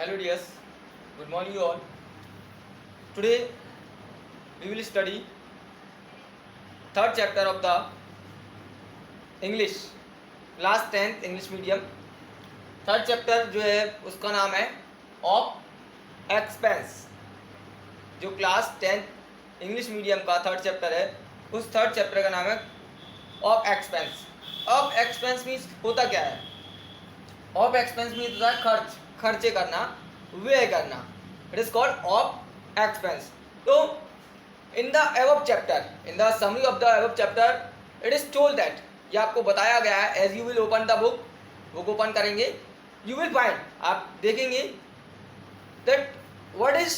Hello dears, good morning you all. Today we will study third chapter of the English, class 10th English medium. Third chapter जो है उसका नाम है of expense. जो class 10th English medium का third chapter है उस third chapter का नाम है of expense. Of expense means होता क्या है? ऑफ एक्सपेंस मीन्स होता है खर्च, खर्चे करना, व्यय करना. It is called of expense. तो in the above chapter, in the summary of the above chapter, it is told that, ये आपको बताया गया है. As you will open the book open करेंगे, यू विल फाइंड, आप देखेंगे that what is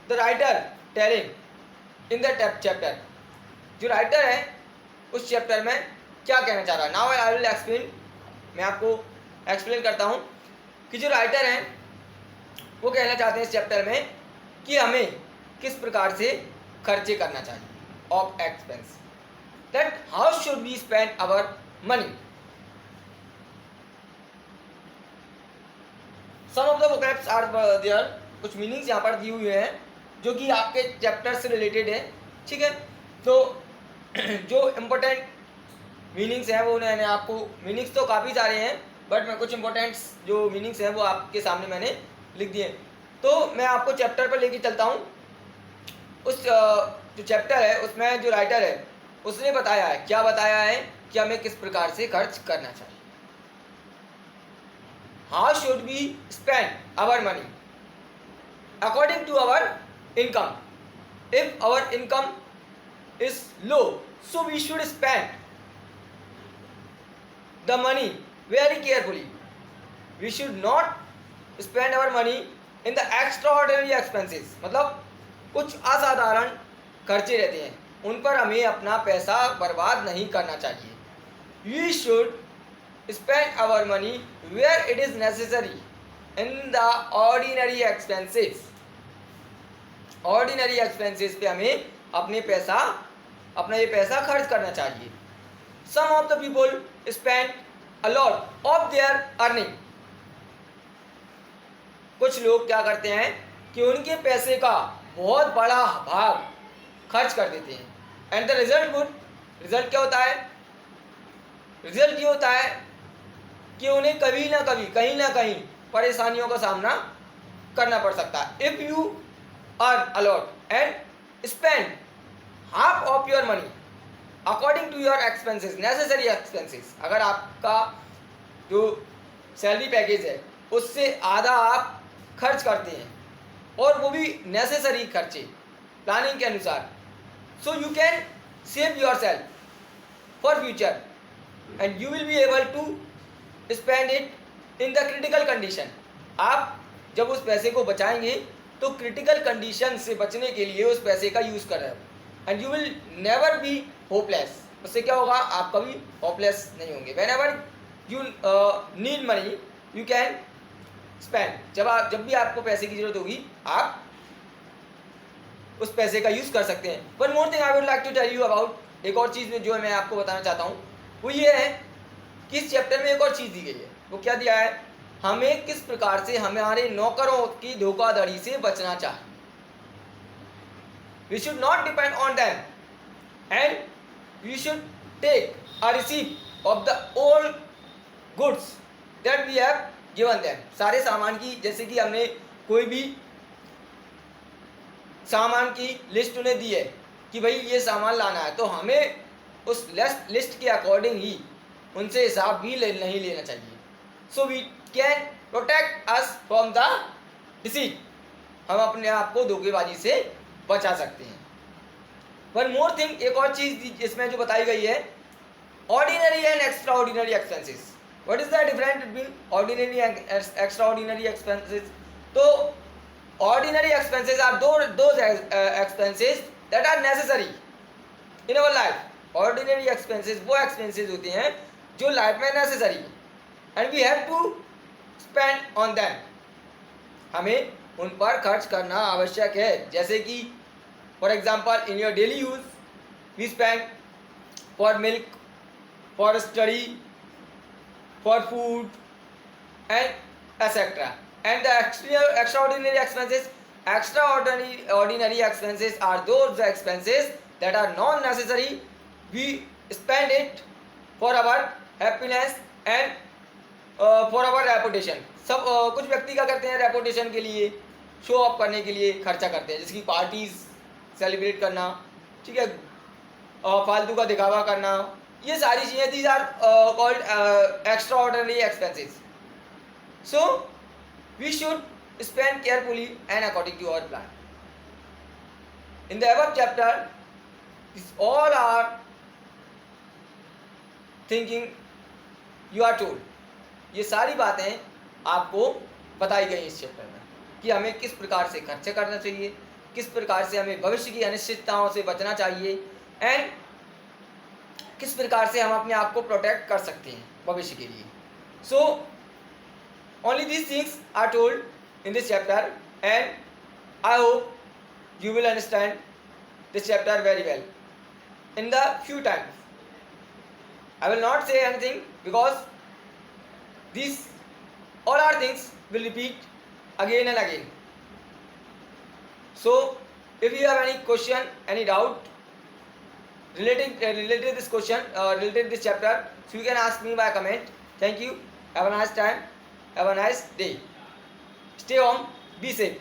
the writer telling in the chapter. जो writer है उस चैप्टर में क्या कहना चाह रहा है. नाउ आई विल एक्सप्लेन, मैं आपको एक्सप्लेन करता हूँ कि जो राइटर हैं वो कहना चाहते हैं इस चैप्टर में कि हमें किस प्रकार से खर्चे करना चाहिए. Of expenses, that how should we spend our money. Some of the vocabs are there, कुछ मीनिंग्स यहाँ पर दिए हुए हैं जो कि आपके चैप्टर से रिलेटेड है. ठीक है, तो जो इम्पोर्टेंट मीनिंग्स हैं वो मैंने आपको, मीनिंग्स तो काफ़ी सारे हैं बट मैं कुछ इंपॉर्टेंट जो मीनिंग्स हैं वो आपके सामने मैंने लिख दिए. तो मैं आपको चैप्टर पर लेके चलता हूँ. उस जो चैप्टर है उसमें जो राइटर है उसने बताया है, क्या बताया है कि हमें किस प्रकार से खर्च करना चाहिए. How should we spend our money according to our income. If our income is low, so we should spend the money very carefully. We should not spend our money in the extraordinary expenses. मतलब कुछ असाधारण खर्चे रहते हैं, उन पर हमें अपना पैसा बर्बाद नहीं करना चाहिए. We should spend our money where it is necessary in the ordinary expenses. Ordinary expenses पे हमें अपना ये पैसा खर्च करना चाहिए. Some of the people spend a lot of their earning. कुछ लोग क्या करते हैं कि उनके पैसे का बहुत बड़ा भाग खर्च कर देते हैं. And the result good, result क्या होता है? रिजल्ट ये होता है कि उन्हें कभी ना कभी कहीं ना कहीं परेशानियों का सामना करना पड़ सकता है. If you earn a lot and spend half of your money according to your expenses, necessary expenses, अगर आपका जो सैलरी पैकेज है उससे आधा आप खर्च करते हैं और वो भी नेसेसरी खर्चे प्लानिंग के अनुसार, so you can save yourself for future and you will be able to spend it in the critical condition. आप जब उस पैसे को बचाएंगे तो क्रिटिकल कंडीशन से बचने के लिए उस पैसे का यूज़ कर रहे हो. And you will never be hopeless. उससे क्या होगा? आप कभी होपलेस नहीं होंगे. When ever you need money you can spend. जब भी आपको पैसे की जरूरत होगी आप उस पैसे का यूज़ कर सकते हैं. One more thing I would like to tell you about, एक और चीज़ में जो मैं आपको बताना चाहता हूँ वो ये है कि इस चैप्टर में एक और चीज़ दी गई है. वो क्या दिया है? हमें किस प्रकार से हमारे नौकरों की धोखाधड़ी से बचना चाहिए. We should not depend on them and we should take a receipt of the all goods that we have given them. सारे सामान की, जैसे कि हमने कोई भी सामान की लिस्ट उन्हें दी है कि भाई ये सामान लाना है, तो हमें उस लिस्ट के अकॉर्डिंग ही उनसे हिसाब भी नहीं लेना चाहिए. So we can protect us from the deceit. हम अपने आप को धोखेबाजी से बचा सकते हैं. वन मोर थिंग, एक और चीज़ इसमें जो बताई गई है, ordinary and extraordinary expenses. What is the difference between ordinary and extraordinary expenses? तो ordinary expenses are those expenses that are necessary in our life. Ordinary expenses वो expenses होते हैं जो लाइफ में necessary and we have to spend on them. हमें उन पर खर्च करना आवश्यक है. जैसे कि for example in your daily use we spend for milk, for study, for food and etcetera. And the extraordinary expenses, ordinary expenses are those expenses that are non necessary. We spend it for our happiness and for our reputation. सब कुछ व्यक्ति क्या करते हैं, reputation के लिए, show off करने के लिए खर्चा करते हैं, जैसे कि पार्टीज सेलिब्रेट करना, ठीक है, फालतू का दिखावा करना, ये सारी चीज़ें, these are called extraordinary expenses. So we should spend carefully and according to our plan. In the above chapter, these all are thinking you are told. ये सारी बातें आपको बताई गई इस चैप्टर में कि हमें किस प्रकार से खर्चे करना चाहिए, किस प्रकार से हमें भविष्य की अनिश्चितताओं से बचना चाहिए, एंड किस प्रकार से हम अपने आप को प्रोटेक्ट कर सकते हैं भविष्य के लिए. सो only these things are told in this chapter, and I hope you will understand this chapter very well. In the few times I will not say anything because these all are things will repeat again and again. So if you have any question, any doubt related this question, related this chapter, so you can ask me by comment. Thank you. Have a nice time. Have a nice day. Stay home. Be safe.